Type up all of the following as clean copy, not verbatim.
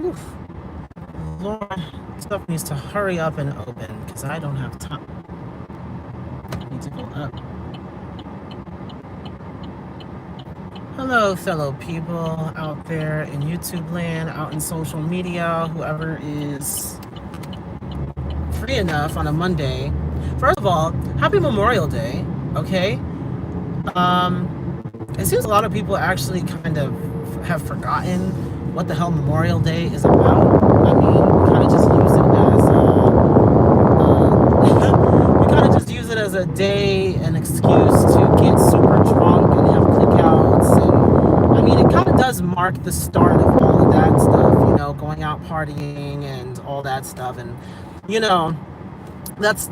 Oof. Lord, stuff needs to hurry up and open because I don't have time. I need to go up. Hello, fellow people out there in YouTube land, out in social media, whoever is free enough on a Monday. First of all, happy Memorial Day, okay? It seems a lot of people actually kind of have forgotten what the hell Memorial Day is about. I mean, we kind of just use it as we kind of just use it as a day, an excuse to get super drunk and have cookouts, and I mean, it kind of does mark the start of all of that stuff, going out partying and all that stuff, and you know, that's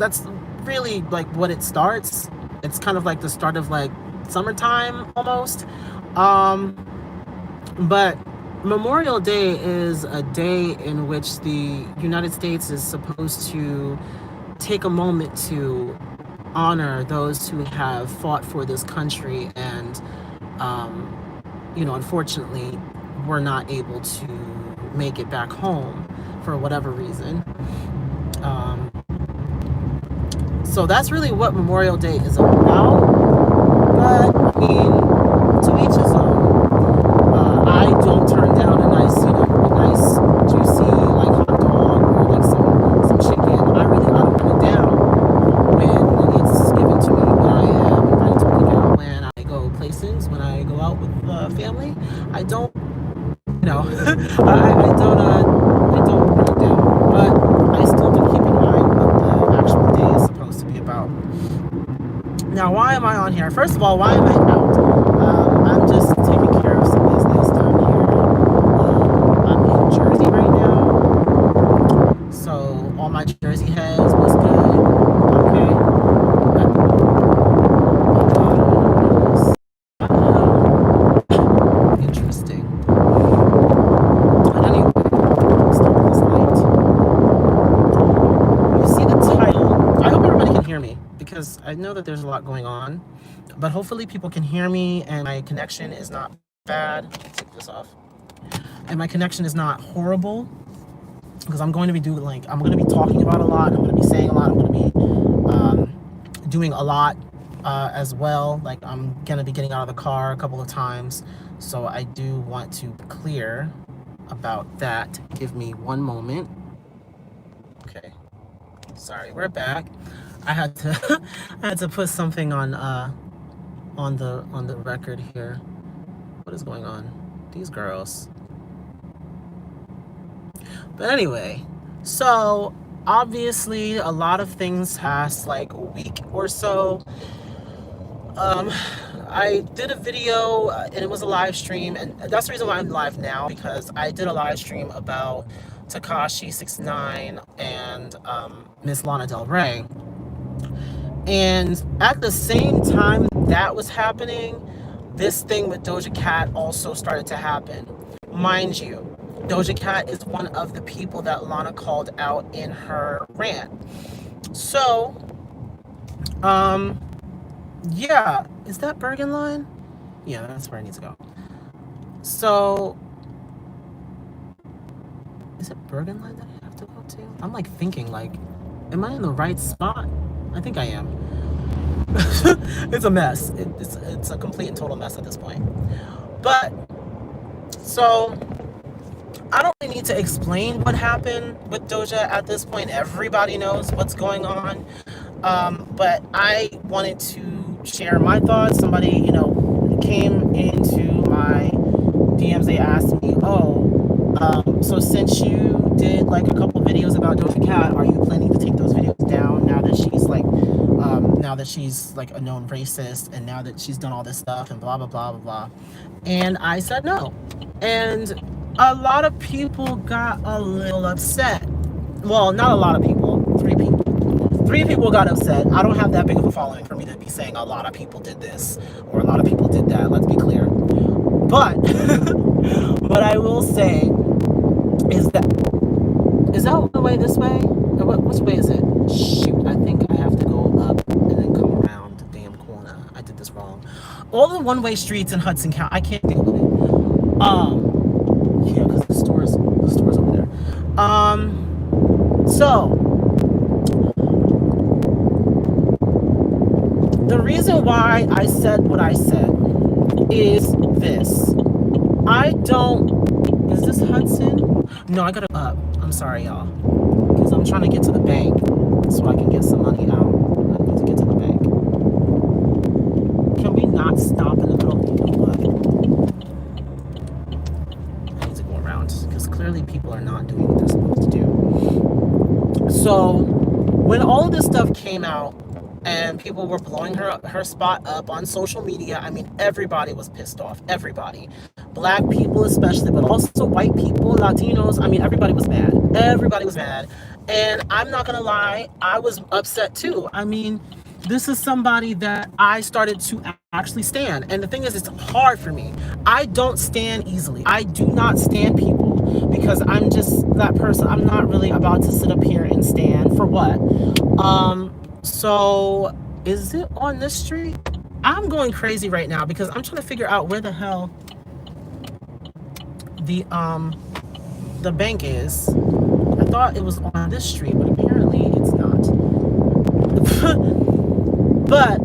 really like what it starts. It's kind of like the start of like summertime almost. Um, but Memorial Day is a day in which the United States is supposed to take a moment to honor those who have fought for this country and, unfortunately, were not able to make it back home for whatever reason. Um, so that's really what Memorial Day is about. But I mean, to each his own. I don't turn down a nice juicy like hot dog or like some chicken. I don't turn it down when it's given to me. When I am invited to cook out, when I go places, when I go out with family, I don't, I don't turn it down. But I still do keep in mind what the actual day is supposed to be about. Now, why am I on here? First of all, why am I out? I'm just taking care of some business down here. I'm in Jersey right now. So, all my Jersey heads, what's good? Okay. Interesting. But anyway, start with this light. You see the title. I hope everybody can hear me because I know that there's a lot going on. But hopefully people can hear me and my connection is not bad. Take this off. And my connection is not horrible because I'm going to be I'm going to be talking about a lot. I'm going to be saying a lot. I'm going to be doing a lot as well. Like I'm going to be getting out of the car a couple of times. So I do want to be clear about that. Give me one moment. Okay. Sorry, we're back. I had to I had to put something on the record here. What is going on? These girls. But anyway, so obviously a lot of things past like a week or so. I did a video and it was a live stream, and that's the reason why I'm live now, because I did a live stream about Tekashi 69 and Miss Lana Del Rey. And at the same time that was happening, this thing with Doja Cat also started to happen. Mind you, Doja Cat is one of the people that Lana called out in her rant. So, yeah, is that Bergen line? Yeah, that's where I need to go. So, is it Bergen line that I have to go to? I'm like thinking, like, am I in the right spot? I think I am. It's a mess. It's a complete and total mess at this point. But, so, I don't really need to explain what happened with Doja at this point. Everybody knows what's going on. But I wanted to share my thoughts. Somebody, came into my DMs. They asked me, so since you did like a couple videos about Doja Cat, are you planning to take those videos down now that she's like a known racist and now that she's done all this stuff and blah blah blah blah blah? And I said no. And a lot of people got a little upset. Well, not a lot of people. 3 people. 3 people got upset. I don't have that big of a following for me to be saying a lot of people did this or a lot of people did that. Let's be clear. But what I will say is that one way this way? Or which way is it? Shoot, I think I have to go up and then come around the damn corner. I did this wrong. All the one-way streets in Hudson County, I can't deal with it. Yeah, because the store's open. reason why I said what I said is this. I don't, is this Hudson? No, I gotta up. I'm sorry, y'all. Because I'm trying to get to the bank so I can get some money out. I need to get to the bank. Can we not stop in the middle? You know what? I need to go around because clearly people are not doing what they're supposed to do. So when all of this stuff came out and people were blowing her spot up on social media, I mean, everybody was pissed off. Everybody. Black people especially, but also white people, Latinos. I mean, everybody was mad. Everybody was mad. And I'm not going to lie, I was upset too. I mean, this is somebody that I started to actually stand. And the thing is, it's hard for me. I don't stand easily. I do not stand people because I'm just that person. I'm not really about to sit up here and stand for what? So is it on this street? I'm going crazy right now because I'm trying to figure out where the hell the bank is. I thought it was on this street, but apparently it's not. But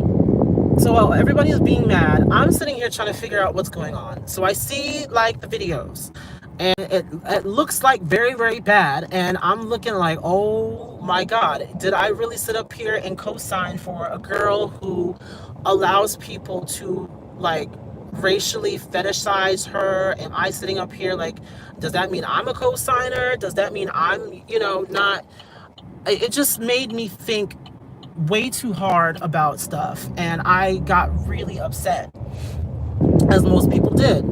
so everybody is being mad. I'm sitting here trying to figure out what's going on. So I see like the videos and it looks like very, very bad. And I'm looking like, oh my God, did I really sit up here and co-sign for a girl who allows people to like racially fetishize her? Am I sitting up here like, does that mean I'm a co-signer? Does that mean I'm, not? It just made me think way too hard about stuff, and I got really upset, as most people did.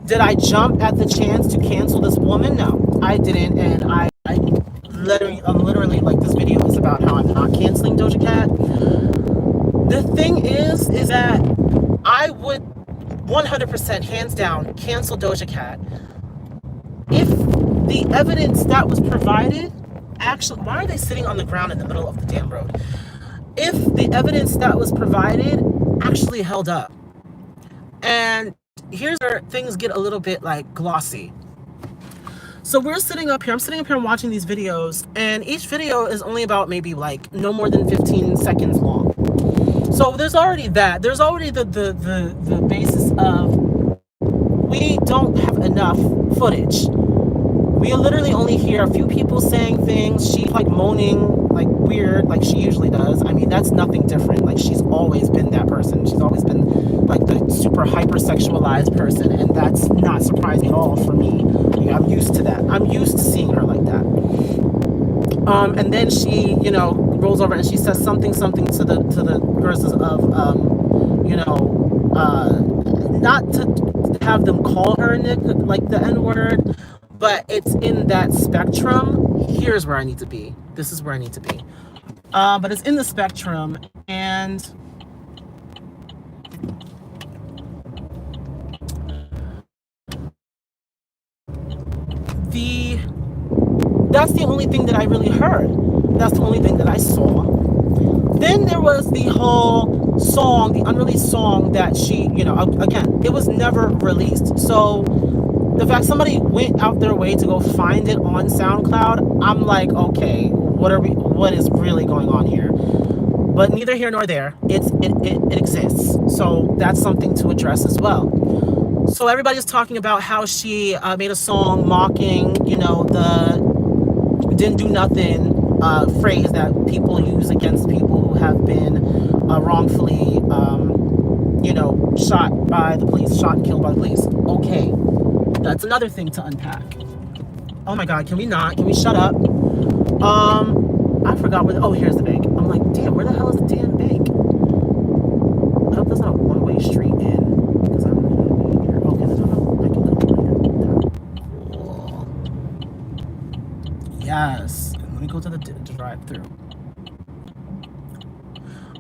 Did I jump at the chance to cancel this woman? No, I didn't, and I'm literally like, this video is about how I'm not canceling Doja Cat. The thing is that I would 100% hands down cancel Doja Cat if the evidence that was provided actually, why are they sitting on the ground in the middle of the damn road? If the evidence that was provided actually held up. And here's where things get a little bit like glossy. So I'm sitting up here and watching these videos, and each video is only about maybe like no more than 15 seconds long. So there's already that. There's already the basis of we don't have enough footage. We literally only hear a few people saying things. She's like moaning like weird, like she usually does. I mean, that's nothing different. Like, she's always been that person. She's always been like the super hypersexualized person, and that's not surprising at all for me. I'm used to that. I'm used to seeing her like that. And then she, rolls over and she says something to the verses of, not to have them call her like the N-word, but it's in that spectrum. Here's where I need to be. This is where I need to be. But it's in the spectrum, and that's the only thing that I really heard. That's the only thing that I saw. Then there was the whole song, the unreleased song that she, again, it was never released. So the fact somebody went out their way to go find it on SoundCloud, I'm like, okay, what is really going on here? But neither here nor there. It exists. So that's something to address as well. So everybody's talking about how she made a song mocking, the didn't do nothing phrase that people use against people who have been wrongfully, shot and killed by the police. Okay, that's another thing to unpack. Oh my God, can we shut up? I forgot where, here's the bank. I'm like, damn, where the hell is the damn bank? I hope that's not a one-way street in, because I'm not going to be here. Okay, no, I can go here. Cool. Yes. Let me go to the drive-thru.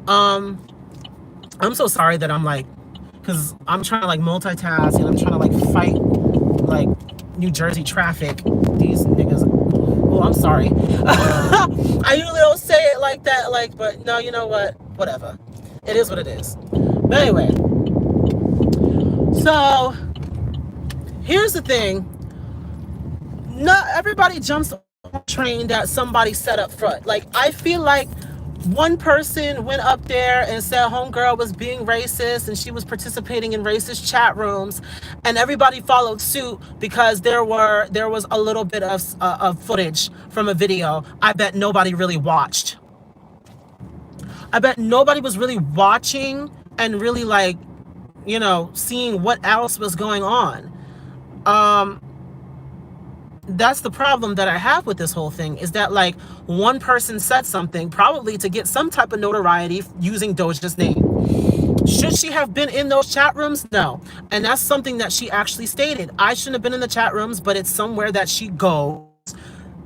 I'm so sorry that I'm like, because I'm trying to like multitask and I'm trying to like fight like New Jersey traffic. These niggas. Oh, I'm sorry. I usually don't say it like that, but no, you know what? Whatever. It is what it is. But anyway, so here's the thing. Not everybody jumps on a train that somebody set up front. Like, I feel like One person went up there and said homegirl was being racist and she was participating in racist chat rooms, and everybody followed suit because there was a little bit of footage from a video. I bet nobody really watched. I bet nobody was really watching and really like, seeing what else was going on. Um, that's the problem that I have with this whole thing, is that like one person said something probably to get some type of notoriety using Doja's name. Should she have been in those chat rooms? No. And that's something that she actually stated. I shouldn't have been in the chat rooms, but it's somewhere that she goes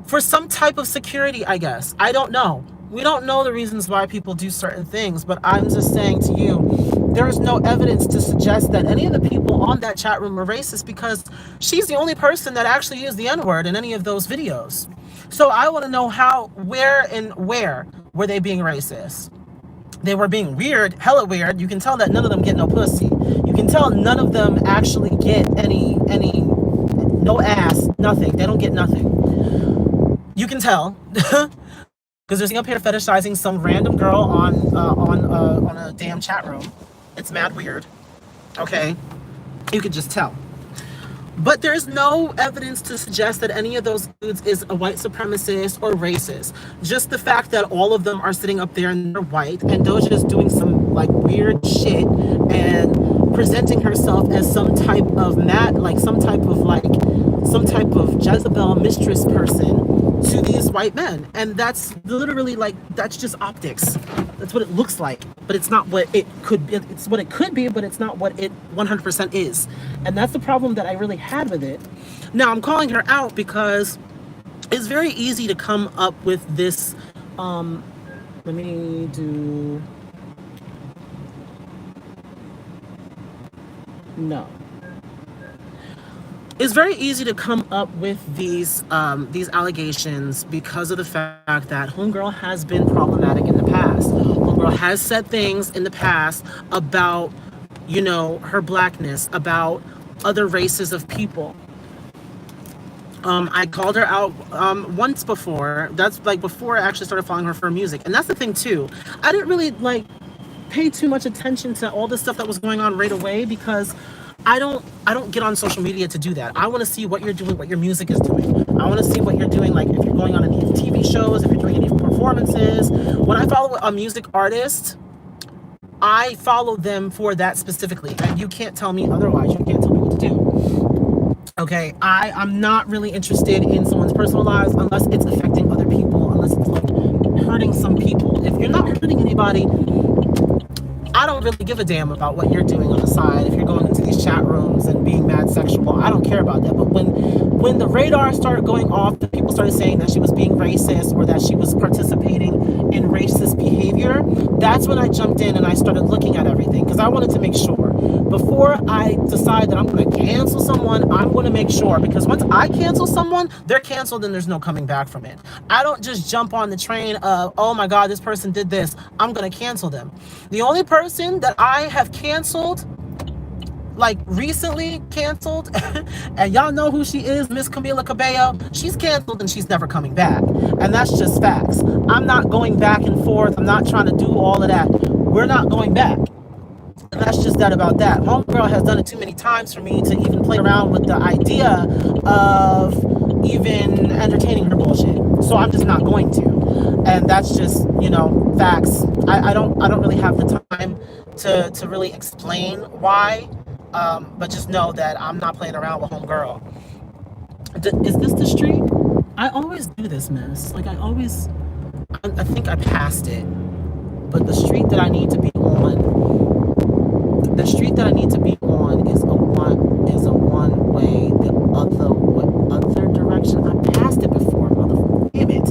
for some type of security, I guess. I don't know. We don't know the reasons why people do certain things, but I'm just saying to you, there is no evidence to suggest that any of the people on that chat room are racist, because she's the only person that actually used the N-word in any of those videos. So I want to know where were they being racist? They were being weird, hella weird. You can tell that none of them get no pussy. You can tell none of them actually get any, no ass, nothing. They don't get nothing. You can tell. Because they're sitting up here fetishizing some random girl on a damn chat room. It's mad weird. Okay? You can just tell. But there's no evidence to suggest that any of those dudes is a white supremacist or racist. Just the fact that all of them are sitting up there and they're white, and Doja is doing some like weird shit and presenting herself as some type of some type of Jezebel mistress person to these white men. And that's literally like, that's just optics. That's what it looks like, but it's not what it could be. It's what it could be, but it's not what it 100% is. And that's the problem that I really had with it. Now I'm calling her out because it's very easy to come up with this. Let me do, no. It's very easy to come up with these allegations because of the fact that homegirl has been problematic in the past. Homegirl has said things in the past about, her blackness, about other races of people. I called her out once before. That's like before I actually started following her for music. And that's the thing too. I didn't really like pay too much attention to all the stuff that was going on right away, because I don't get on social media to do that. I want to see what you're doing, what your music is doing. I want to see what you're doing, like if you're going on any TV shows, if you're doing any performances. When I follow a music artist, I follow them for that specifically. And you can't tell me otherwise. You can't tell me what to do. Okay, I'm not really interested in someone's personal lives unless it's affecting other people, unless it's like hurting some people. If you're not hurting anybody, I don't really give a damn about what you're doing on the side. If you're going into these chat rooms and being mad sexual, I don't care about that. But when the radar started going off, the people started saying that she was being racist or that she was participating in racist behavior, that's when I jumped in and I started looking at everything, because I wanted to make sure. Before I decide that I'm going to cancel someone, I'm going to make sure, because once I cancel someone, they're canceled and there's no coming back from it. I don't just jump on the train of, oh my God, this person did this, I'm going to cancel them. The only person that I have canceled, like recently canceled, and y'all know who she is, Miss Camila Cabello, she's canceled and she's never coming back. And that's just facts. I'm not going back and forth. I'm not trying to do all of that. We're not going back. And that's just that about that. Homegirl has done it too many times for me to even play around with the idea of even entertaining her bullshit. So I'm just not going to. And that's just, facts. I don't really have the time to really explain why. But just know that I'm not playing around with homegirl. Is this the street? I always do this mess. Like I think I passed it. But the street that I need to be on, is a one way, the other direction. I passed it before, motherfucker. Damn it.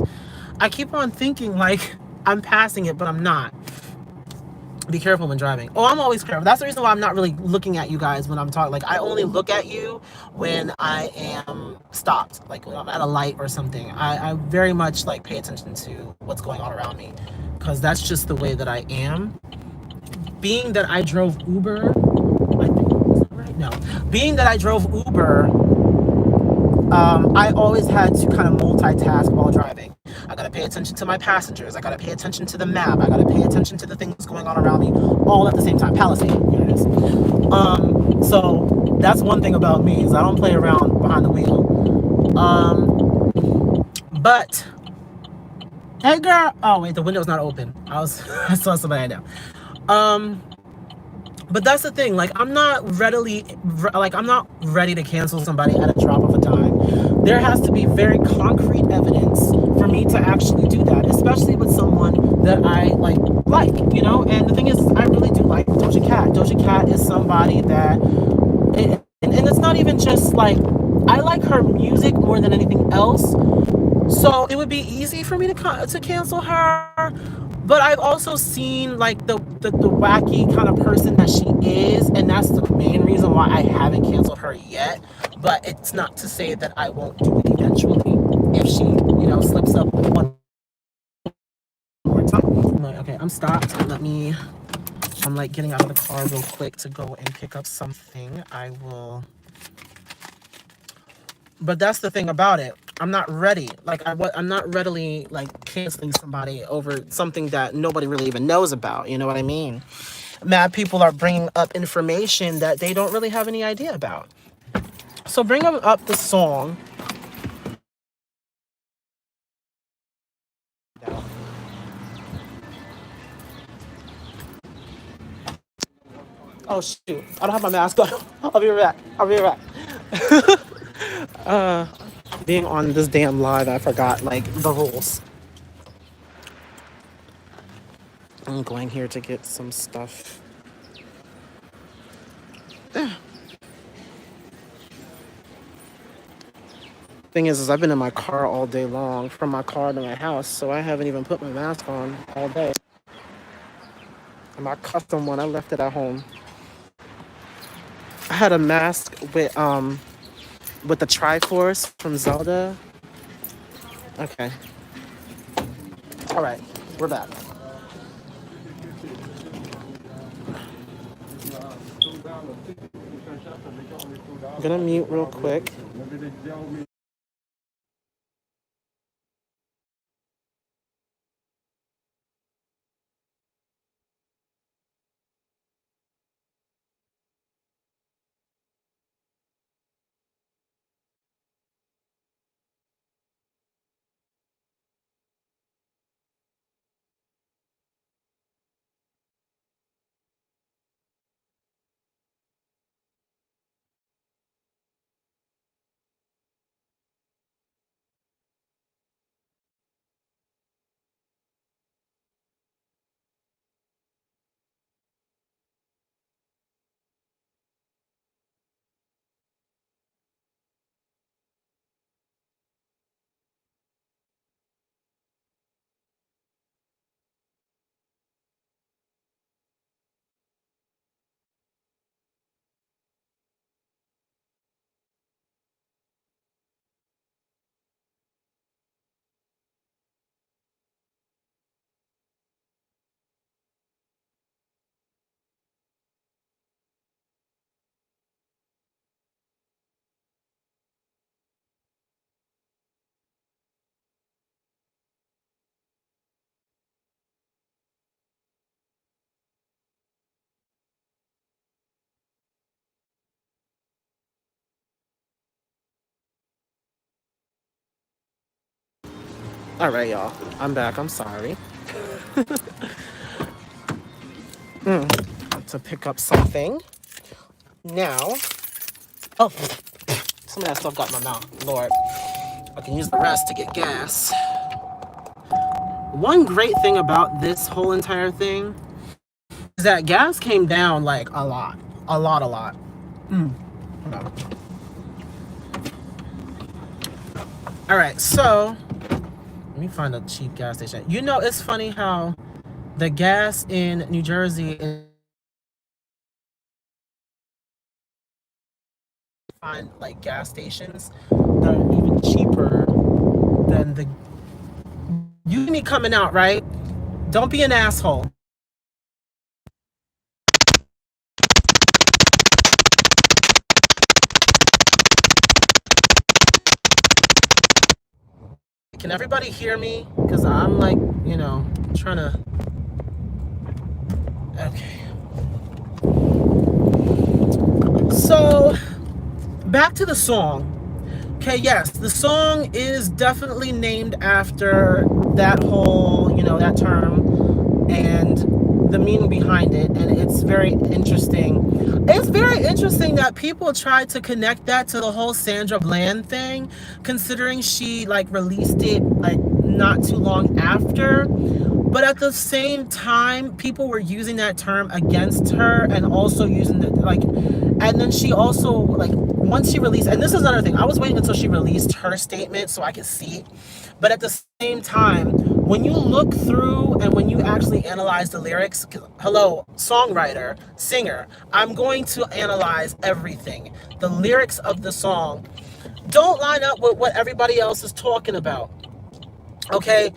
I keep on thinking like I'm passing it, but I'm not. Be careful when driving. Oh, I'm always careful. That's the reason why I'm not really looking at you guys when I'm talking. Like I only look at you when I am stopped, like when I'm at a light or something. I very much like pay attention to what's going on around me, because that's just the way that I am. Being that I drove Uber, I think, is that right? No. Being that I drove Uber I always had to kind of multitask while driving. I gotta pay attention to my passengers. I gotta pay attention to the map. I gotta pay attention to the things going on around me, all at the same time. Palisade, here it is. So that's one thing about me is I don't play around behind the wheel. But hey, girl. Oh wait, the window's not open. I saw somebody now. Um, but that's the thing. Like I'm not ready to cancel somebody at a drop of a dime. There has to be very concrete evidence for me to actually do that, especially with someone that I like, you know. And the thing is, I really do like Doja Cat. Doja Cat is somebody that, and it's not even just like I like her music more than anything else. So it would be easy for me to cancel her. But I've also seen like the wacky kind of person that she is, and that's the main reason why I haven't canceled her yet. But it's not to say that I won't do it eventually if she, slips up one more time. Okay, I'm stopped. I'm like getting out of the car real quick to go and pick up something. But that's the thing about it. I'm not ready. I'm not readily like canceling somebody over something that nobody really even knows about. You know what I mean? Mad people are bringing up information that they don't really have any idea about. So bring up the song. Oh shoot! I don't have my mask on. I'll be right back. I'll be right back. Being on this damn live, I forgot like the rules. I'm going here to get some stuff. Thing is I've been in my car all day long, from my car to my house, so I haven't even put my mask on all day. And my custom one, I left it at home. I had a mask with the Triforce from Zelda. Okay. All right, we're back. I'm gonna mute real quick. All right, y'all. I'm back. I'm sorry. To pick up something. Now, oh, some of that stuff got in my mouth. Lord, I can use the rest to get gas. One great thing about this whole entire thing is that gas came down like a lot. A lot, a lot. All right, so let me find a cheap gas station. You know, it's funny how the gas in New Jersey is find like gas stations that are even cheaper than the. You see me coming out, right? Don't be an asshole. Can everybody hear me? Because I'm like, trying to. Okay. So, back to the song. Okay, yes, the song is definitely named after that whole, that term and the meaning behind it. And it's very interesting. It's very interesting that people try to connect that to the whole Sandra Bland thing, considering she like released it like not too long after. But at the same time, people were using that term against her and also using the like, and then she also like once she released, and this is another thing, I was waiting until she released her statement so I could see. But at the same time, when you look through and when you actually analyze the lyrics, hello, songwriter, singer, I'm going to analyze everything. The lyrics of the song don't line up with what everybody else is talking about. Okay?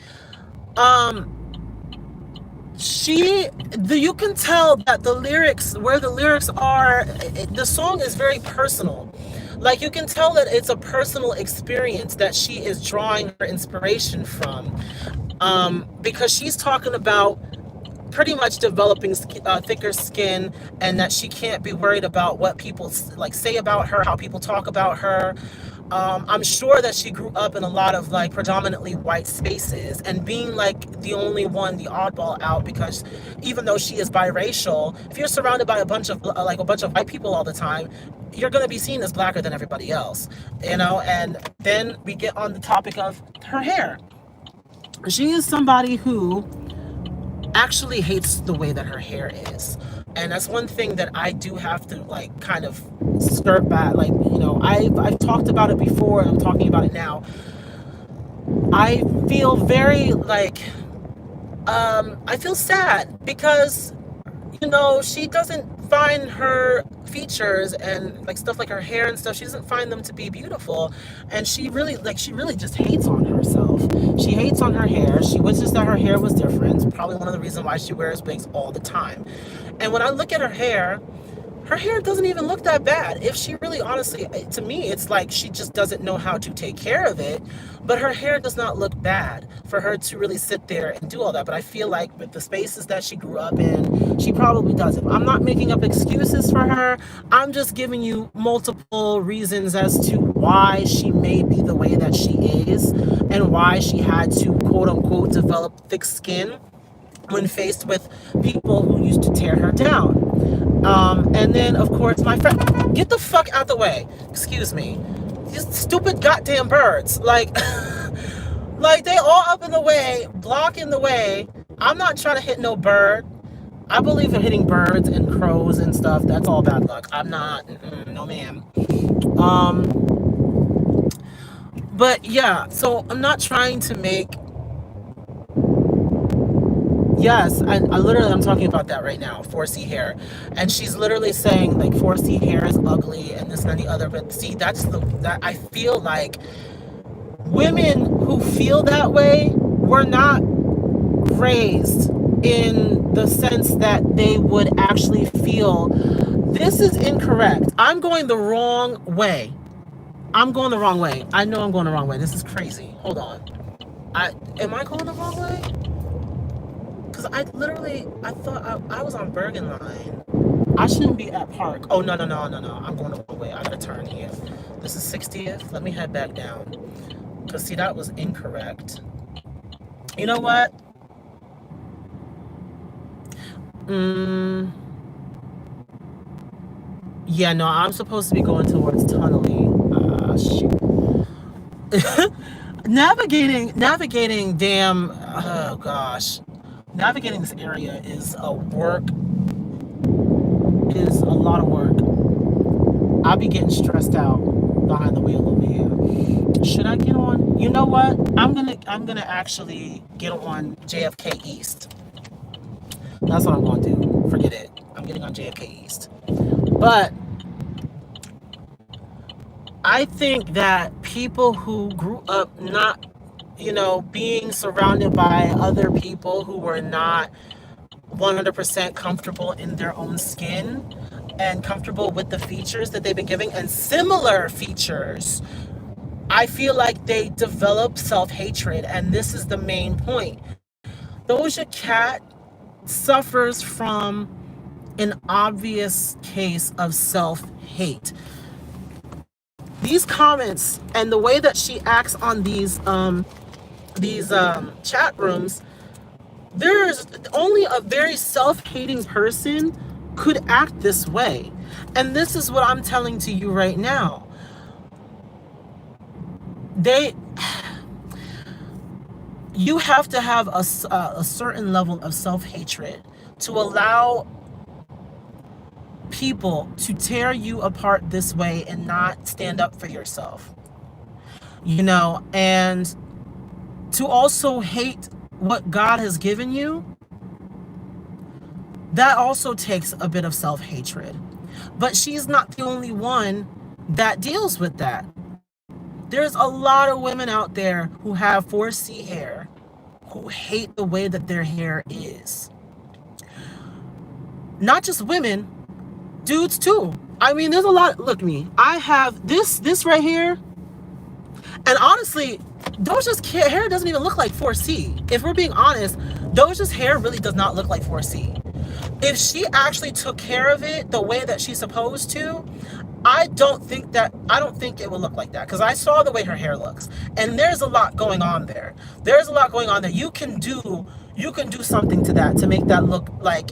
You can tell that the lyrics, where the lyrics are, the song is very personal. Like you can tell that it's a personal experience that she is drawing her inspiration from, because she's talking about pretty much developing thicker skin, and that she can't be worried about what people like say about her, how people talk about her. I'm sure that she grew up in a lot of like predominantly white spaces, and being like the only one, the oddball out, because even though she is biracial, if you're surrounded by a bunch of white people all the time, you're going to be seen as blacker than everybody else, and then we get on the topic of her hair. She is somebody who actually hates the way that her hair is. And that's one thing that I do have to like kind of skirt back. Like, I've talked about it before and I'm talking about it now. I feel very like, I feel sad because, she doesn't find her features and like stuff like her hair and stuff, she doesn't find them to be beautiful. And she really just hates on herself. She hates on her hair. She wishes that her hair was different. It's probably one of the reasons why she wears wigs all the time. And when I look at her hair doesn't even look that bad. If she really, honestly, to me, it's like she just doesn't know how to take care of it. But her hair does not look bad for her to really sit there and do all that. But I feel like with the spaces that she grew up in, she probably doesn't. I'm not making up excuses for her. I'm just giving you multiple reasons as to why she may be the way that she is and why she had to, quote unquote, develop thick skin when faced with people who used to tear her down. And then, of course, my friend, get the fuck out the way. Excuse me. These stupid goddamn birds. Like, like they all up in the way, blocking the way. I'm not trying to hit no bird. I believe in hitting birds and crows and stuff. That's all bad luck. I'm not, no ma'am. But yeah, so I'm not trying to make. Yes, I'm talking about that right now, 4C hair. And she's literally saying like 4C hair is ugly and this and the other. But see, that I feel like women who feel that way were not raised in the sense that they would actually feel this is incorrect. I'm going the wrong way. I know I'm going the wrong way. This is crazy. Hold on. Am I going the wrong way? Because I thought I was on Bergen Line. I shouldn't be at Park. Oh, no. I'm going the wrong way. I gotta turn here. This is 60th. Let me head back down. Because, see, that was incorrect. You know what? Yeah, no, I'm supposed to be going towards Tunneling. Shoot. Navigating damn, oh gosh. Navigating this area is a lot of work. I'll be getting stressed out behind the wheel over here. Should I get on? You know what? I'm gonna actually get on JFK East. That's what I'm gonna do. Forget it. I'm getting on JFK East. But I think that people who grew up not, being surrounded by other people who were not 100% comfortable in their own skin and comfortable with the features that they've been giving and similar features, I feel like they develop self-hatred, and this is the main point. Doja Cat suffers from an obvious case of self-hate. These comments and the way that she acts on these chat rooms, there's only a very self-hating person could act this way. And this is what I'm telling to you right now. You have to have a certain level of self-hatred to allow people to tear you apart this way and not stand up for yourself. And to also hate what God has given you, that also takes a bit of self-hatred. But she's not the only one that deals with that. There's a lot of women out there who have 4C hair who hate the way that their hair is. Not just women, dudes too. I mean, there's a lot. Look at me. I have this right here. And honestly, Doja's hair doesn't even look like 4C. If we're being honest, Doja's hair really does not look like 4C. If she actually took care of it the way that she's supposed to, I don't think it will look like that, because I saw the way her hair looks, and there's a lot going on there. There's a lot going on there. You can do something to that to make that look like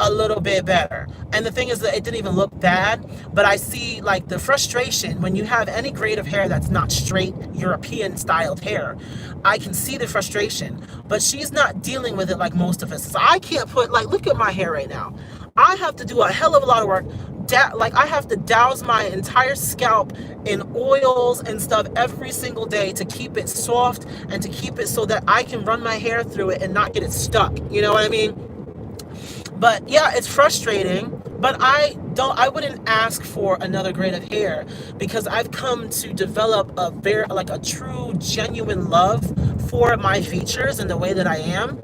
a little bit better. And the thing is that it didn't even look bad, but I see like the frustration when you have any grade of hair that's not straight European styled hair. I can see the frustration, but she's not dealing with it like most of us. So I can't put, like, look at my hair right now. I have to do a hell of a lot of work. I have to douse my entire scalp in oils and stuff every single day to keep it soft and to keep it so that I can run my hair through it and not get it stuck. You know what I mean? But yeah, it's frustrating, but I wouldn't ask for another grade of hair, because I've come to develop a true, genuine love for my features and the way that I am.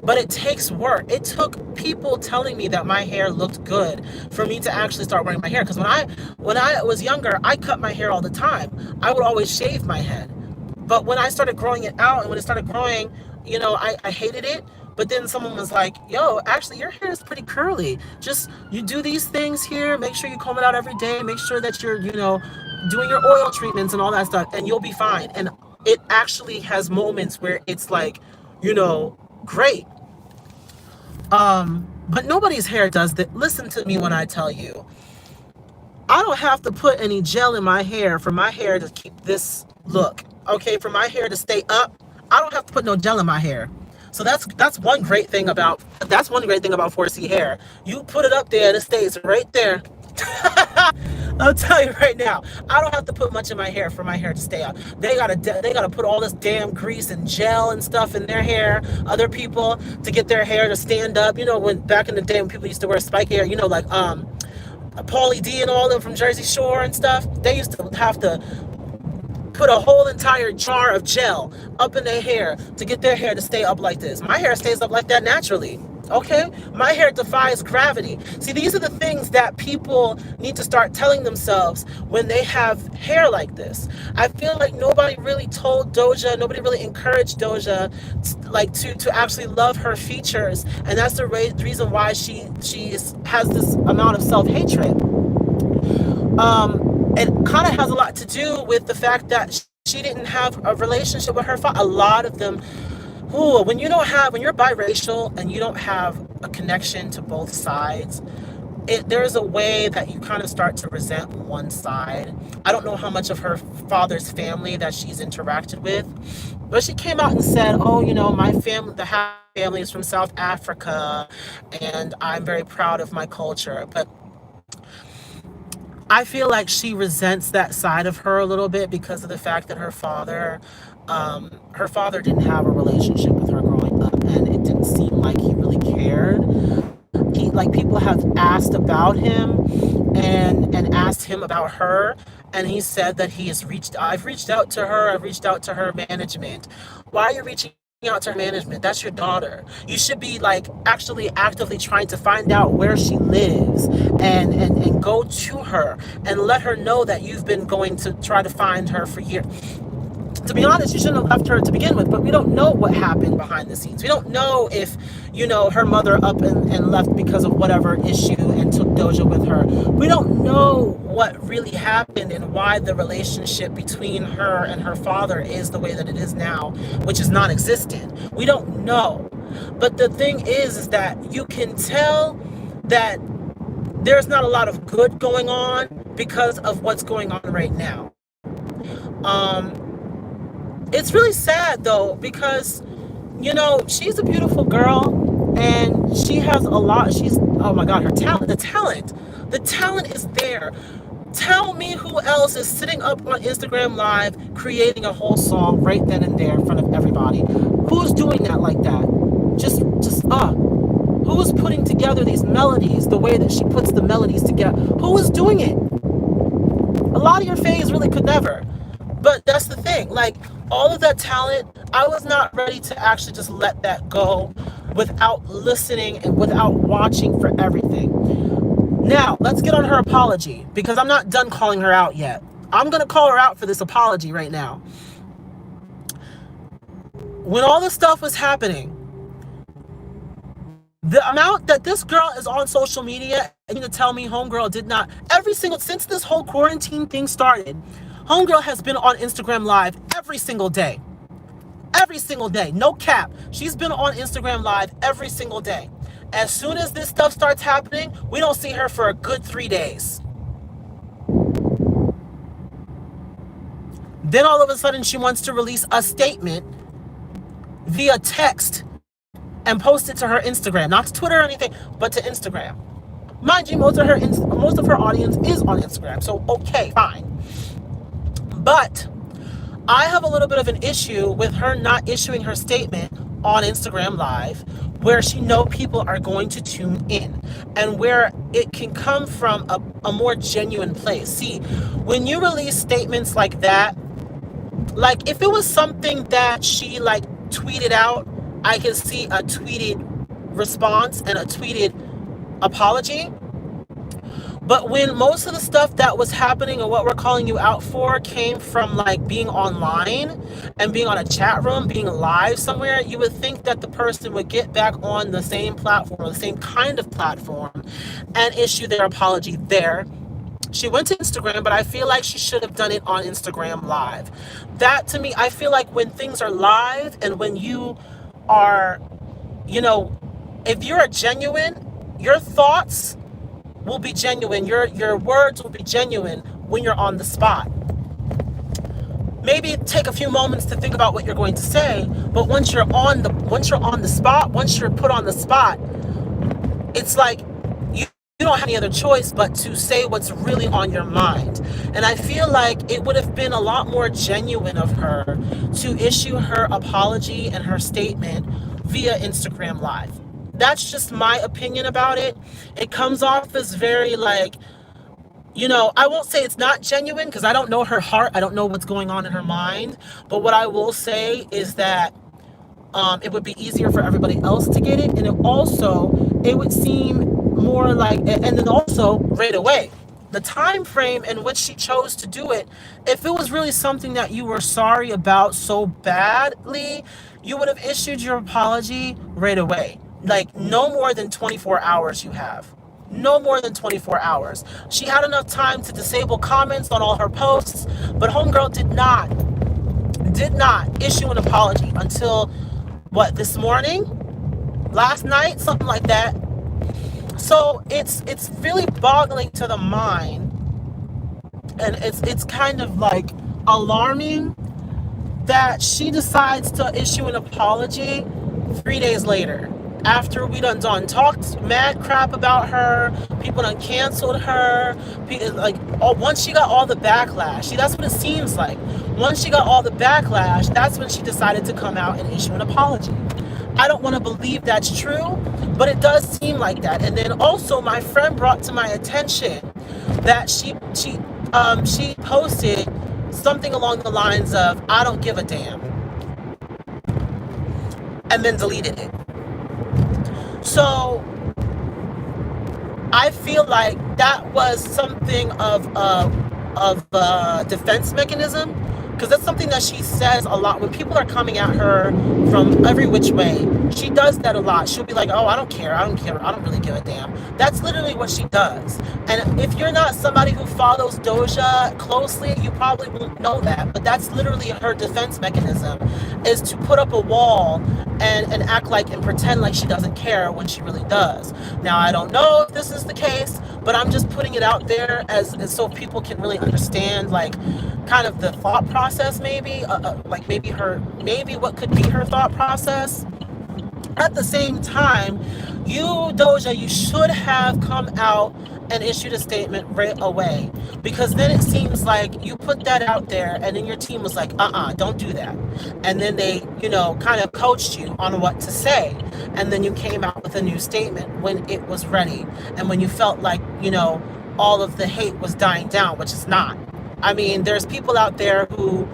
But it takes work. It took people telling me that my hair looked good for me to actually start wearing my hair. Because when I was younger, I cut my hair all the time. I would always shave my head. But when I started growing it out, and when it started growing, I hated it. But then someone was like, yo, actually, your hair is pretty curly. Just, you do these things here. Make sure you comb it out every day. Make sure that you're, doing your oil treatments and all that stuff, and you'll be fine. And it actually has moments where it's like, great. But nobody's hair does that. Listen to me when I tell you, I don't have to put any gel in my hair for my hair to keep this look. Okay, for my hair to stay up, I don't have to put no gel in my hair. So that's one great thing about 4C hair. You put it up there and it stays right there. I'll tell you right now, I don't have to put much in my hair for my hair to stay up. They gotta put all this damn grease and gel and stuff in their hair. Other people, to get their hair to stand up. When back in the day when people used to wear spike hair, like Pauly D and all of them from Jersey Shore and stuff. They used to have to put a whole entire jar of gel up in their hair to get their hair to stay up like this. My hair stays up like that naturally. Okay? My hair defies gravity. See, these are the things that people need to start telling themselves when they have hair like this. I feel like nobody really nobody really encouraged Doja to actually love her features, and that's the reason why she has this amount of self-hatred. It kind of has a lot to do with the fact that she didn't have a relationship with her father. A lot of them, when you're biracial and you don't have a connection to both sides, there's a way that you kind of start to resent one side. I don't know how much of her father's family that she's interacted with, but she came out and said, my family, the half family is from South Africa, and I'm very proud of my culture. But I feel like she resents that side of her a little bit because of the fact that her father didn't have a relationship with her growing up, and it didn't seem like he really cared. People have asked about him and asked him about her, and he said that I've reached out to her management. Why are you reaching out to her management. That's your daughter. You should be like actually actively trying to find out where she lives and go to her and let her know that you've been going to try to find her for years. To be honest, you shouldn't have left her to begin with, but we don't know what happened behind the scenes. We don't know if, her mother up and left because of whatever issue and took Doja with her. We don't know what really happened and why the relationship between her and her father is the way that it is now, which is non-existent. We don't know. But the thing is that you can tell that there's not a lot of good going on because of what's going on right now. It's really sad though, because she's a beautiful girl and she has a lot. Oh my God, her talent, the talent is there. Tell me who else is sitting up on Instagram Live creating a whole song right then and there in front of everybody. Who's doing that like that? Who's putting together these melodies the way that she puts the melodies together? Who is doing it? A lot of your faves really could never. But that's the thing, like all of that talent, I was not ready to actually just let that go without listening and without watching for everything. Now, let's get on her apology, because I'm not done calling her out yet. I'm going to call her out for this apology right now. When all this stuff was happening, the amount that this girl is on social media, and you tell me homegirl did not, since this whole quarantine thing started, homegirl has been on Instagram Live every single day. Every single day. No cap. She's been on Instagram Live every single day. As soon as this stuff starts happening, we don't see her for a good 3 days. Then all of a sudden she wants to release a statement via text and post it to her Instagram. Not to Twitter or anything, but to Instagram. Mind you, most of her audience is on Instagram. So okay, fine. But I have a little bit of an issue with her not issuing her statement on Instagram Live, where she knows people are going to tune in and where it can come from a more genuine place. See, when you release statements like that, like if it was something that she like tweeted out, I can see a tweeted response and a tweeted apology. But when most of the stuff that was happening and what we're calling you out for came from like being online and being on a chat room, being live somewhere, you would think that the person would get back on the same platform or the same kind of platform and issue their apology there. She went to Instagram, but I feel like she should have done it on Instagram Live. That to me, I feel like when things are live and when you are, if you're genuine, your thoughts will be genuine. Your words will be genuine when you're on the spot. Maybe take a few moments to think about what you're going to say, but once you're on the spot, once you're put on the spot, it's like you don't have any other choice but to say what's really on your mind. And I feel like it would have been a lot more genuine of her to issue her apology and her statement via Instagram Live. That's just my opinion about it. It comes off as very like, I won't say it's not genuine because I don't know her heart. I don't know what's going on in her mind. But what I will say is that it would be easier for everybody else to get it. And it would seem more like, and then also right away, the time frame in which she chose to do it, if it was really something that you were sorry about so badly, you would have issued your apology right away. Like no more than 24 hours you have. No more than 24 hours. She had enough time to disable comments on all her posts, but homegirl did not issue an apology until this morning? Last night? Something like that. So it's really boggling to the mind, and it's kind of like alarming that she decides to issue an apology 3 days later. After we done talked mad crap about her, people done canceled her, once she got all the backlash, see, that's what it seems like. Once she got all the backlash, that's when she decided to come out and issue an apology. I don't want to believe that's true, but it does seem like that. And then also my friend brought to my attention that she posted something along the lines of, I don't give a damn. and then deleted it. So I feel like that was something of a defense mechanism, because that's something that she says a lot when people are coming at her from every which way. She does that a lot. She'll be like, "Oh, I don't care. I don't care. I don't really give a damn." That's literally what she does. And if you're not somebody who follows Doja closely, you probably won't know that. But that's literally her defense mechanism, is to put up a wall and act like and pretend like she doesn't care when she really does. Now, I don't know if this is the case, but I'm just putting it out there as so people can really understand, like, kind of the thought process, maybe, like maybe what could be her thought process. At the same time, you, Doja, you should have come out and issued a statement right away, because then it seems like you put that out there and then your team was like, don't do that. And then they, kind of coached you on what to say. And then you came out with a new statement when it was ready and when you felt like, all of the hate was dying down, which is not. I mean, there's people out there who,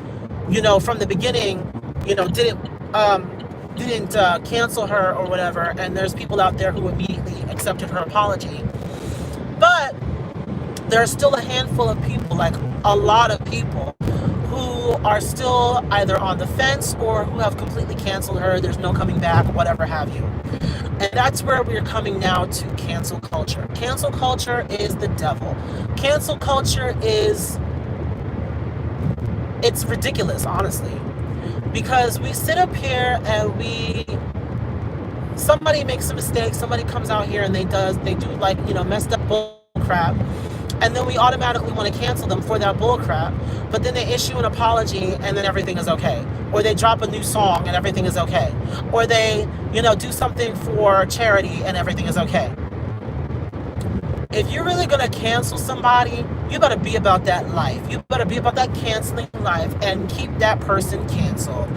from the beginning, didn't cancel her or whatever, and there's people out there who immediately accepted her apology. But there are still a handful of people, like a lot of people, who are still either on the fence or who have completely canceled her. There's no coming back, whatever have you. And that's where we're coming now to cancel culture. Cancel culture is the devil. Cancel culture it's ridiculous, honestly. Because we sit up here and somebody makes a mistake, somebody comes out here and they do like, messed up bull crap, and then we automatically want to cancel them for that bull crap, but then they issue an apology and then everything is okay. Or they drop a new song and everything is okay. Or they, do something for charity and everything is okay. If you're really going to cancel somebody, you better be about that life. You better be about that canceling life and keep that person canceled.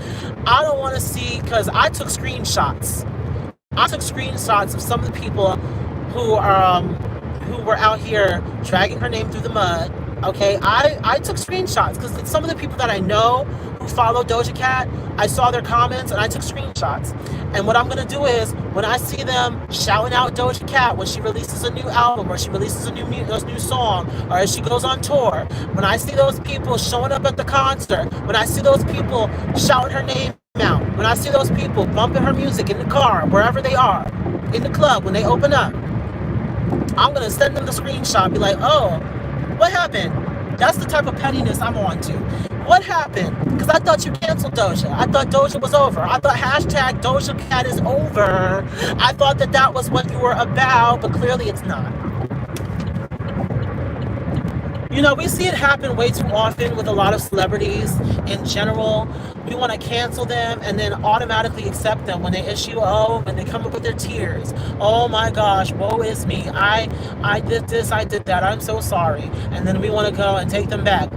I don't want to see, because I took screenshots. I took screenshots of some of the people who were out here dragging her name through the mud. Okay, I took screenshots because some of the people that I know who follow Doja Cat, I saw their comments and I took screenshots. And what I'm going to do is, when I see them shouting out Doja Cat when she releases a new album or she releases a new song, or as she goes on tour, when I see those people showing up at the concert, when I see those people shouting her name out, when I see those people bumping her music in the car, wherever they are, in the club, when they open up, I'm going to send them the screenshot, be like, oh, what happened? That's the type of pettiness I'm on to. What happened? Because I thought you canceled Doja. I thought Doja was over. I thought hashtag Doja Cat is over. I thought that was what you were about, but clearly it's not. We see it happen way too often with a lot of celebrities in general. We want to cancel them and then automatically accept them when they issue, and they come up with their tears. Oh my gosh, woe is me. I did this, I did that, I'm so sorry. And then we want to go and take them back.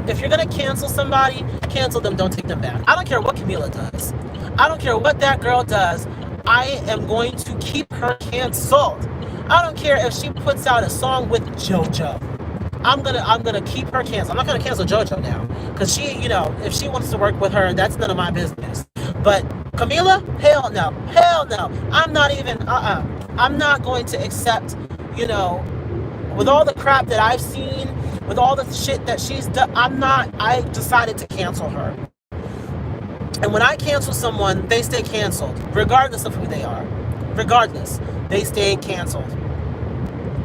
If you're going to cancel somebody, cancel them, don't take them back. I don't care what Camila does. I don't care what that girl does. I am going to keep her canceled. I don't care if she puts out a song with JoJo. I'm gonna keep her canceled. I'm not gonna cancel JoJo now, because she, if she wants to work with her, that's none of my business. But Camila, hell no, I'm not even. I'm not going to accept. With all the crap that I've seen, with all the shit that she's done, I decided to cancel her. And when I cancel someone, they stay canceled, regardless of who they are. Regardless, they stay canceled.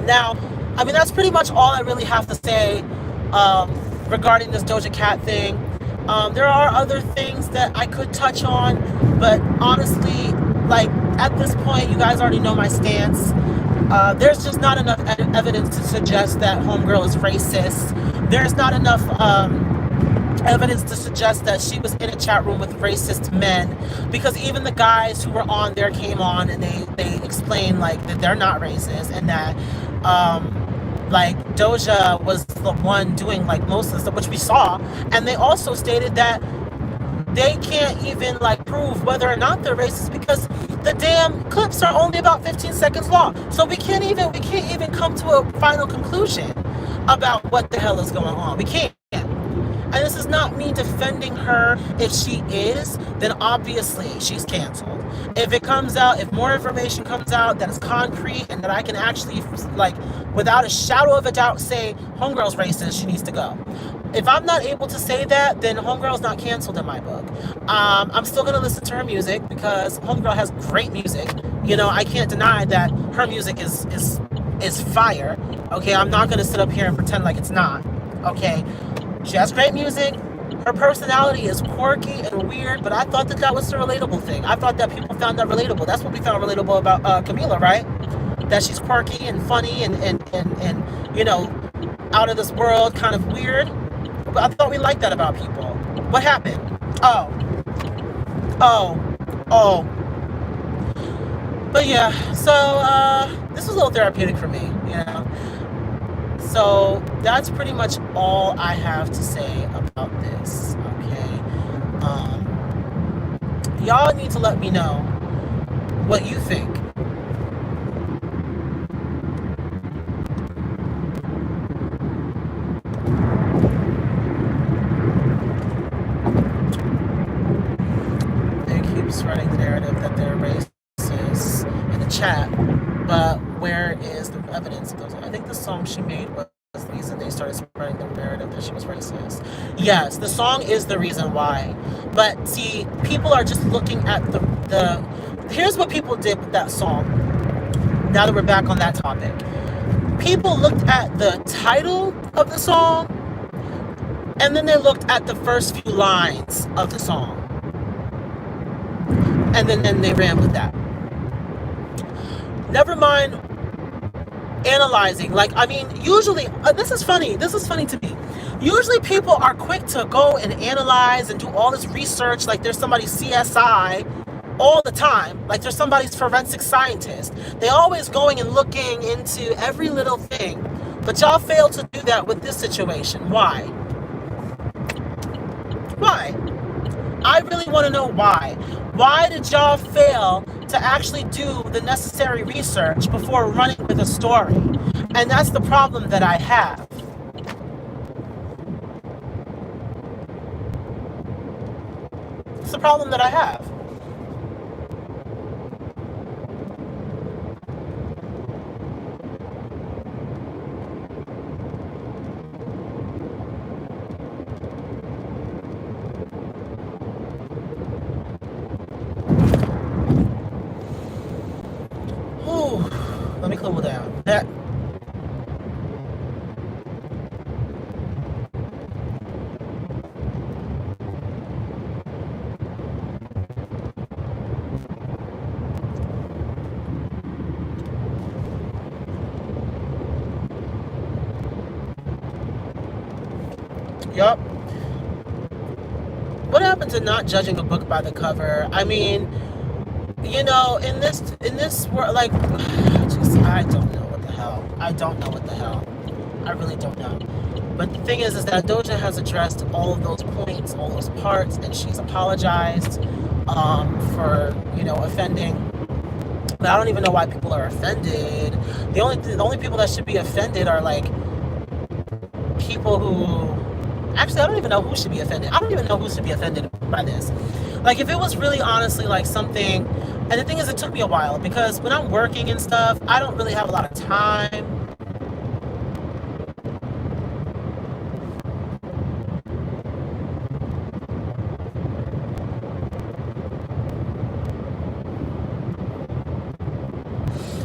Now, that's pretty much all I really have to say regarding this Doja Cat thing. There are other things that I could touch on, but honestly, like, at this point, you guys already know my stance. There's just not enough evidence to suggest that homegirl is racist. There's not enough evidence to suggest that she was in a chat room with racist men, because even the guys who were on there came on and they explained, like, that they're not racist, and that like, Doja was the one doing, like, most of the stuff, which we saw. And they also stated that they can't even, like, prove whether or not they're racist, because the damn clips are only about 15 seconds long. So we can't even come to a final conclusion about what the hell is going on. We can't. And this is not me defending her. If she is, then obviously she's canceled. If it comes out, if more information comes out that is concrete and that I can actually, like, without a shadow of a doubt say homegirl's racist, she needs to go. If I'm not able to say that, then homegirl's not canceled in my book. I'm still gonna listen to her music because homegirl has great music. You know, I can't deny that her music is fire. Okay, I'm not gonna sit up here and pretend like it's not. Okay, she has great music. Her personality is quirky and weird, but I thought that that was the relatable thing. I thought that people found that relatable. That's what we found relatable about Camila, right? That she's quirky and funny and you know, out of this world, kind of weird. But I thought we liked that about people. What happened? Oh, oh, oh. But yeah, so this was a little therapeutic for me, you know. So that's pretty much all I have to say about this. Okay, y'all need to let me know what you think. They keep spreading the narrative that they're racist in the chat, but where is the evidence of those? I think the song she made was the reason they started spreading the narrative that she was racist. Yes, the song is the reason why. But see, people are just looking at the here's what people did with that song. Now that we're back on that topic. People looked at the title of the song and then they looked at the first few lines of the song. And then they ran with that. Never mind analyzing. Like, I mean, usually, this is funny to me. Usually people are quick to go and analyze and do all this research like there's somebody's CSI all the time. Like there's somebody's forensic scientist. They always going and looking into every little thing. But y'all failed to do that with this situation. Why? Why? I really want to know why. Why did y'all fail to actually do the necessary research before running with a story? And that's the problem that I have. It's the problem that I have. Let me cool down. Yup. What happened to not judging a book by the cover? I mean, you know, in this world, like, just, I don't know what the hell. I don't know what the hell. I really don't know. But the thing is that Doja has addressed all of those points, all those parts, and she's apologized for, you know, offending. But I don't even know why people are offended. The only people that should be offended are like people who. Actually, I don't even know who should be offended. I don't even know who should be offended by this. Like, if it was really honestly like something, and the thing is, it took me a while because when I'm working and stuff, I don't really have a lot of time.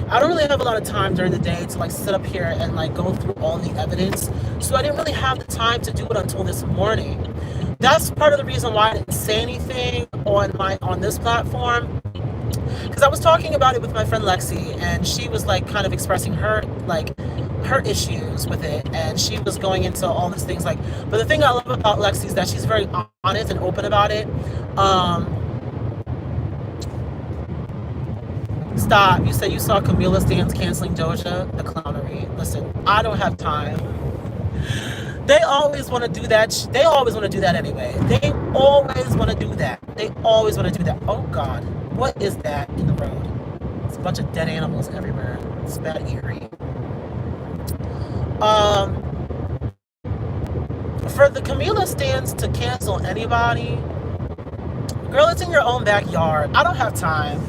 I don't really have a lot of time during the day to like sit up here and like go through all the evidence. So I didn't really have the time to do it until this morning. That's part of the reason why I didn't say anything on this platform. Because I was talking about it with my friend Lexi, and she was like kind of expressing her issues with it, and she was going into all these things like. But the thing I love about Lexi is that she's very honest and open about it. Stop. You said you saw Camila Stans canceling Doja. The clownery. Listen, I don't have time. They always want to do that. They always want to do that anyway. They always want to do that. They always want to do that. Oh, God. What is that in the road? It's a bunch of dead animals everywhere. It's bad eerie. For the Camila stands to cancel anybody, girl, it's in your own backyard. I don't have time.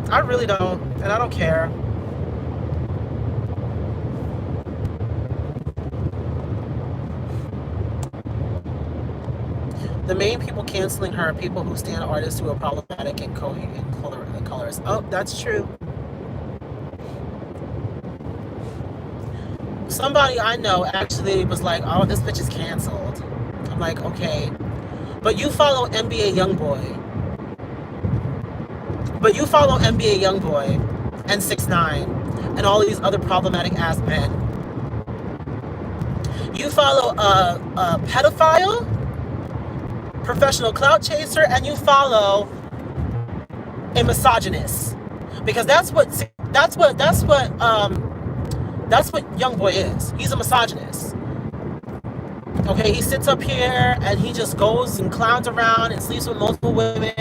I really don't, and I don't care. The main people canceling her are people who stand artists who are problematic and colors. Oh, that's true. Somebody I know actually was like, oh, this bitch is canceled. I'm like, okay. But you follow NBA Youngboy. And 6ix9ine and all these other problematic ass men. You follow a pedophile, professional clout chaser, and you follow a misogynist. Because that's what Youngboy is. He's a misogynist. Okay, he sits up here and he just goes and clowns around and sleeps with multiple women.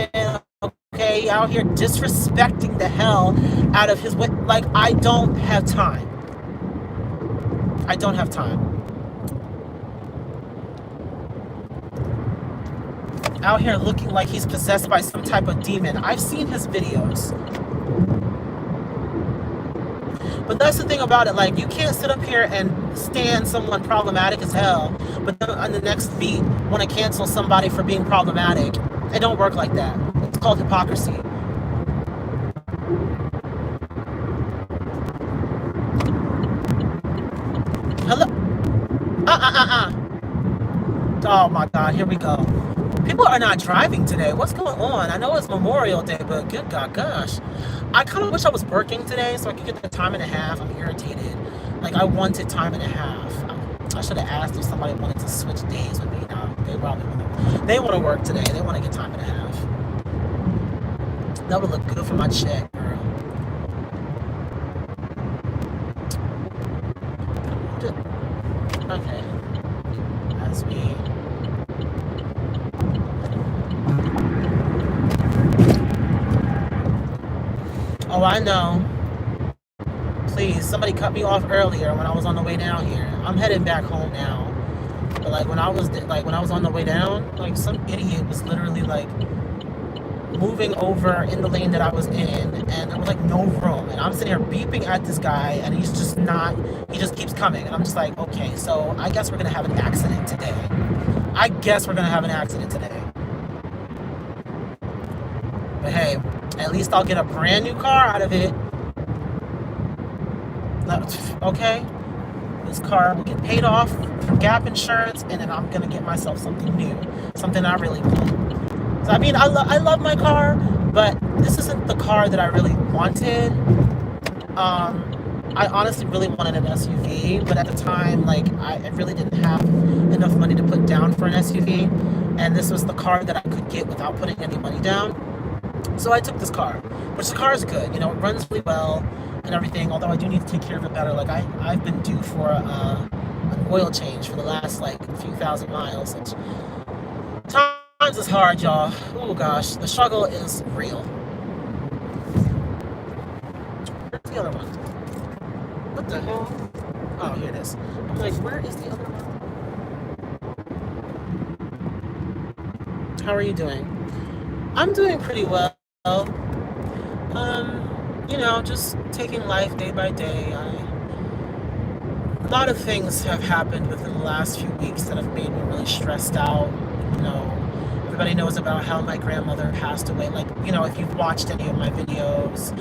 Okay, out here disrespecting the hell out of his, like, I don't have time. I don't have time. Out here looking like he's possessed by some type of demon. I've seen his videos. But that's the thing about it, like, you can't sit up here and stand someone problematic as hell, but then on the next beat want to cancel somebody for being problematic. It don't work like that. It's called hypocrisy. Hello? Oh my God, here we go. People are not driving today. What's going on? I know it's Memorial Day, but good God, gosh. I kind of wish I was working today so I could get the time and a half. I'm irritated. Like, I wanted time and a half. I should have asked if somebody wanted to switch days with me. No, they probably wouldn't. They want to work today. They want to get time and a half. That would look good for my check, girl. Okay. That's me. Oh, I know. Please, somebody cut me off earlier when I was on the way down here. I'm heading back home now. But like when I was on the way down, like some idiot was literally like moving over in the lane that I was in, and there was like no room. And I'm sitting here beeping at this guy, and he just keeps coming. And I'm just like, okay, so I guess we're gonna have an accident today. But hey, at least I'll get a brand new car out of it. Okay? This car will get paid off for Gap insurance, and then I'm gonna get myself something new, something I really want. So I mean, I love my car, but this isn't the car that I really wanted. I honestly really wanted an SUV, but at the time, like, I really didn't have enough money to put down for an SUV, and this was the car that I could get without putting any money down. So I took this car, which the car is good. You know, it runs really well and everything, although I do need to take care of it better. Like, I've been due for an oil change for the last, like, few thousand miles. Which, times is hard, y'all. Oh, gosh. The struggle is real. Where's the other one? What the hell? Oh, here it is. I'm like, where is the other one? How are you doing? I'm doing pretty well. You know, just taking life day by day. A lot of things have happened within the last few weeks that have made me really stressed out. You know, everybody knows about how my grandmother passed away. Like, you know, if you've watched any of my videos,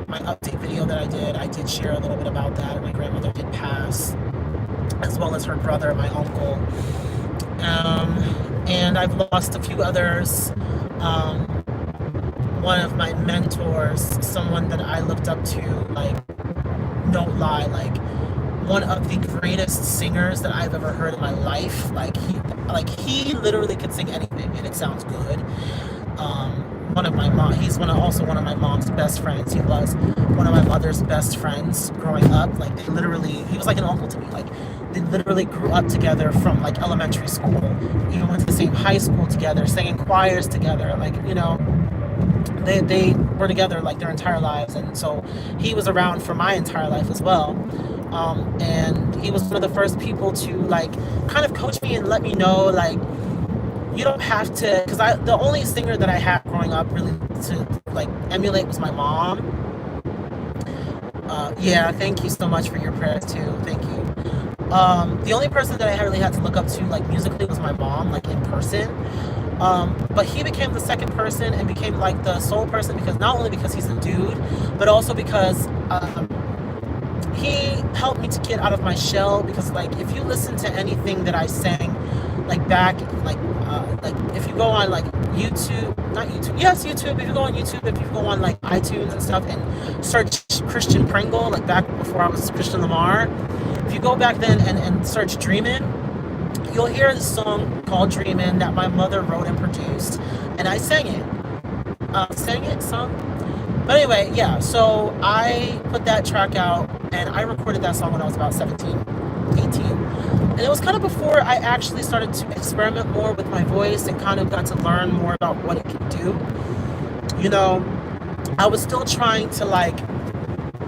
my update video that I did share a little bit about that. My grandmother did pass, as well as her brother, my uncle. And I've lost a few others. One of my mentors, someone that I looked up to, like, no lie, like, one of the greatest singers that I've ever heard in my life. He literally could sing anything, and it sounds good. He's also one of my mom's best friends. He was one of my mother's best friends growing up. Like, he was like an uncle to me. Like, they literally grew up together from, like, elementary school. Even went to the same high school together, sang in choirs together. Like, you know, they were together, like, their entire lives. And so he was around for my entire life as well. And he was one of the first people to like kind of coach me and let me know like you don't have to, because I the only singer that I had growing up really to like emulate was my mom. Yeah, thank you so much for your prayers too. Thank you. The only person that I really had to look up to like musically was my mom, like in person. But he became the second person and became like the sole person because not only because he's a dude, but also because he helped me to get out of my shell. Because like if you listen to anything that I sang, like back like if you go on like YouTube, not YouTube, yes YouTube, if you go on YouTube, if you go on like iTunes and stuff and search Christian Pringle, like back before I was Christian Lamar, if you go back then and search Dreamin', you'll hear this song called Dreamin' that my mother wrote and produced, and I sang it. Sung. But anyway, yeah, so I put that track out and I recorded that song when I was about 17, 18. And it was kind of before I actually started to experiment more with my voice and kind of got to learn more about what it can do. You know, I was still trying to like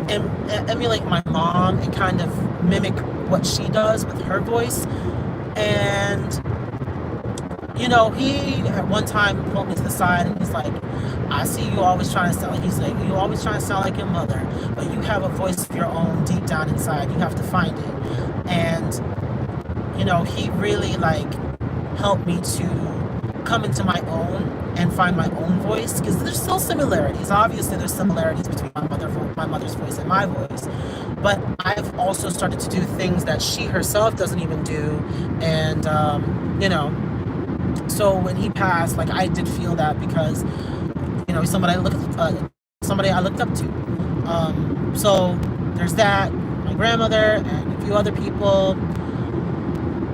emulate my mom and kind of mimic what she does with her voice. And you know, he at one time pulled me to the side and he's like, I see you always trying to sound, he's like, you always trying to sound like your mother, but you have a voice of your own deep down inside. You have to find it. And, you know, he really like helped me to come into my own and find my own voice, because there's still similarities. Obviously, there's similarities between my mother's voice and my voice, but I've also started to do things that she herself doesn't even do. And, you know, so when he passed, like I did feel that because, you know, somebody I looked up to. So there's that, my grandmother and a few other people.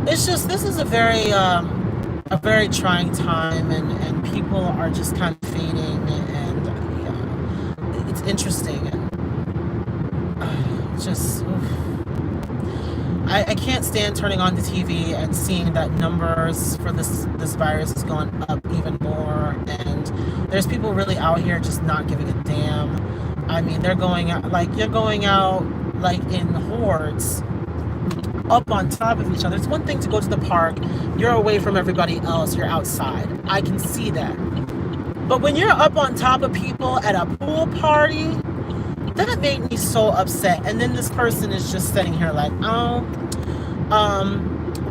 It's just, this is a very trying time, and people are just kind of fading, and yeah, it's interesting, and it's just, oof. I can't stand turning on the TV and seeing that numbers for this virus is going up even more, and there's people really out here just not giving a damn. I mean, they're going out, like, you're going out like in hordes up on top of each other. It's one thing to go to the park, you're away from everybody else, you're outside, I can see that. But when you're up on top of people at a pool party, that made me so upset. And then this person is just sitting here like, oh,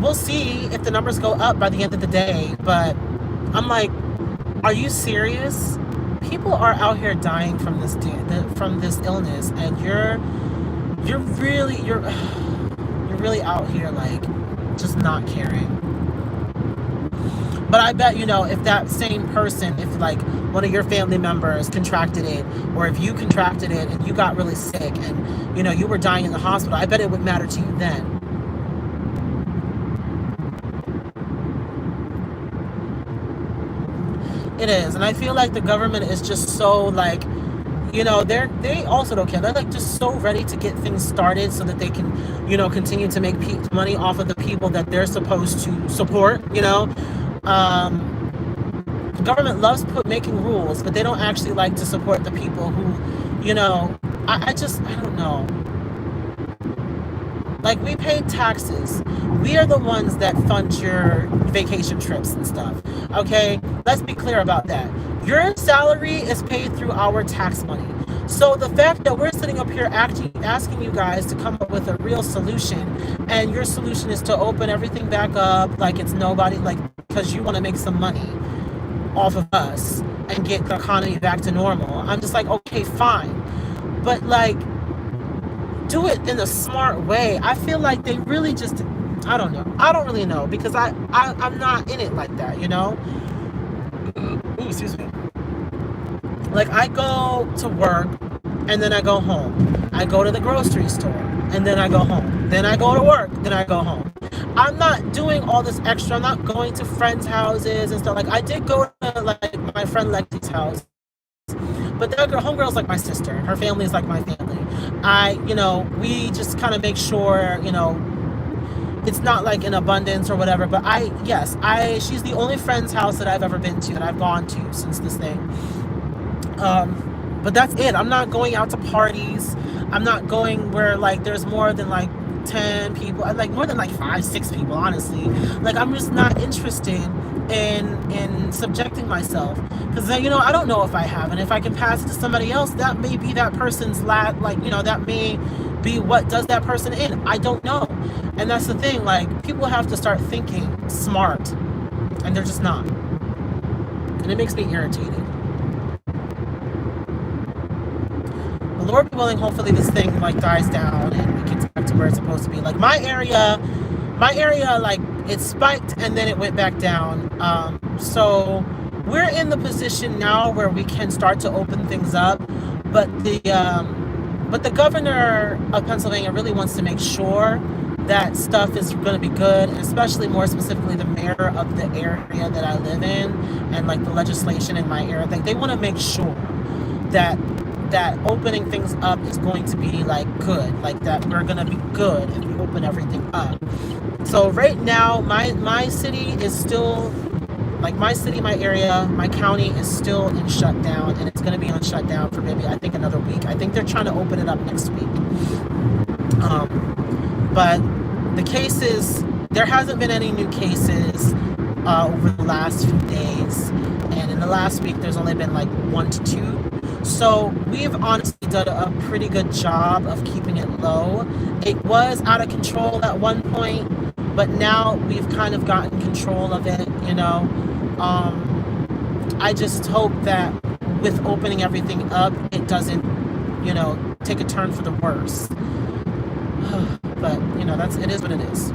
we'll see if the numbers go up by the end of the day. But I'm like, are you serious? People are out here dying from this illness, and you're really out here like just not caring. But I bet, you know, if that same person, if like one of your family members contracted it, or if you contracted it and you got really sick and, you know, you were dying in the hospital, I bet it would matter to you then. It is. And I feel like the government is just so like, you know, they also don't care. They're like just so ready to get things started so that they can, you know, continue to make money off of the people that they're supposed to support, you know. The government loves making rules, but they don't actually like to support the people who, you know, I don't know. Like, we pay taxes. We are the ones that fund your vacation trips and stuff. Okay? Let's be clear about that. Your salary is paid through our tax money. So the fact that we're sitting up here asking you guys to come up with a real solution, and your solution is to open everything back up like it's nobody, like, because you want to make some money off of us and get the economy back to normal. I'm just like, okay, fine. But like, do it in a smart way. I feel like they really just, I don't know. I don't really know, because I'm not in it like that, you know? Ooh, excuse me. Like, I go to work and then I go home. I go to the grocery store and then I go home. Then I go to work, then I go home. I'm not doing all this extra. I'm not going to friends' houses and stuff. Like, I did go to like my friend Lexi's house, but that homegirl's like my sister. Her family is like my family. You know, we just kind of make sure, you know, it's not like in abundance or whatever. But she's the only friend's house that I've ever been to, that I've gone to since this thing. But that's it. I'm not going out to parties. I'm not going where like there's more than like 10 people, like more than like 5, 6 people, honestly. Like I'm just not interested in subjecting myself, because then, I don't know if I have, and if I can pass it to somebody else, that may be that person's like, that may be what does that person in. I don't know. And that's the thing, like people have to start thinking smart, and they're just not, and it makes me irritated. But Lord willing, hopefully this thing like dies down and it gets back to where it's supposed to be. Like my area, like it spiked and then it went back down. So we're in the position now where we can start to open things up, but the governor of Pennsylvania really wants to make sure that stuff is going to be good, and especially more specifically the mayor of the area that I live in, and like the legislation in my area. They want to make sure that opening things up is going to be like good, like that we're going to be good if we open everything up. So right now my city is still, like my city, my area, my county is still in shutdown, and it's going to be on shutdown for maybe, I think, another week. I think they're trying to open it up next week. But the cases, there hasn't been any new cases over the last few days, and in the last week there's only been like 1 to 2. So we've honestly done a pretty good job of keeping it low. It was out of control at one point, but now we've kind of gotten control of it, I just hope that with opening everything up, it doesn't, take a turn for the worse. But, it is what it is.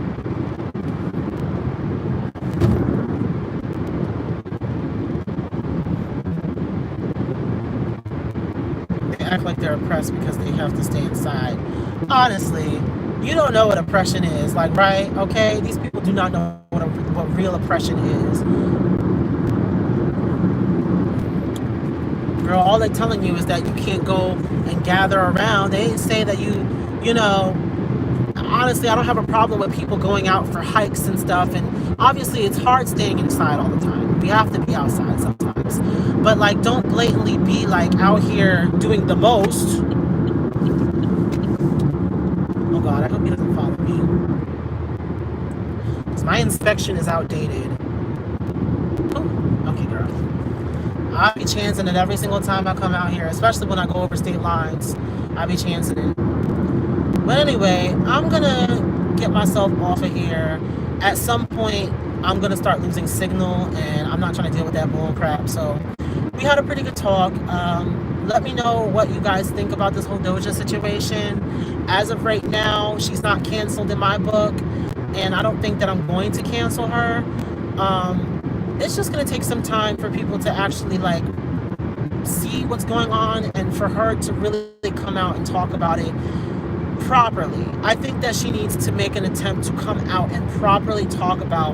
They act like they're oppressed because they have to stay inside. Honestly, you don't know what oppression is, like, right? Okay, these people do not know what real oppression is. Girl, all they're telling you is that you can't go and gather around. They say that honestly, I don't have a problem with people going out for hikes and stuff, and obviously it's hard staying inside all the time. We have to be outside sometimes, but like, don't blatantly be like out here doing the most. Oh God, I hope he doesn't follow me, because my inspection is outdated. Oh, okay, girl. I'll be chancing it every single time I come out here, especially when I go over state lines. I'll be chancing it. But anyway, I'm gonna get myself off of here. At some point, I'm gonna start losing signal, and I'm not trying to deal with that bull crap. So we had a pretty good talk. Let me know what you guys think about this whole Doja situation. As of right now, she's not canceled in my book, and I don't think that I'm going to cancel her. It's just going to take some time for people to actually like see what's going on, and for her to really come out and talk about it properly. I think that she needs to make an attempt to come out and properly talk about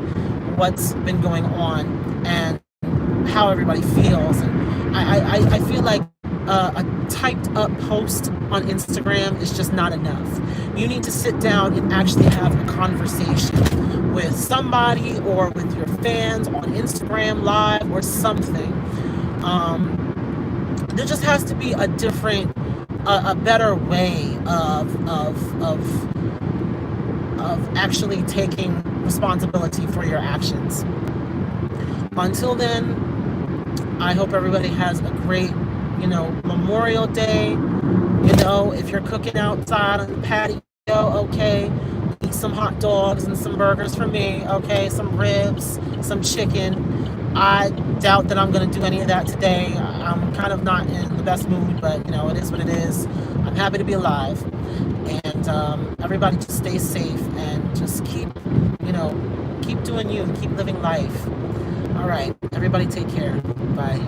what's been going on and how everybody feels. And I feel like a typed up post on Instagram is just not enough. You need to sit down and actually have a conversation with somebody, or with your fans on Instagram Live or something. There just has to be a different, a better way of actually taking responsibility for your actions. Until then, I hope everybody has a great, Memorial Day. If you're cooking outside on the patio, okay, eat some hot dogs and some burgers for me, okay, some ribs, some chicken. I doubt that I'm going to do any of that today. I'm kind of not in the best mood, but, it is what it is. I'm happy to be alive. And everybody just stay safe and just keep doing you, keep living life. All right, everybody take care. Bye.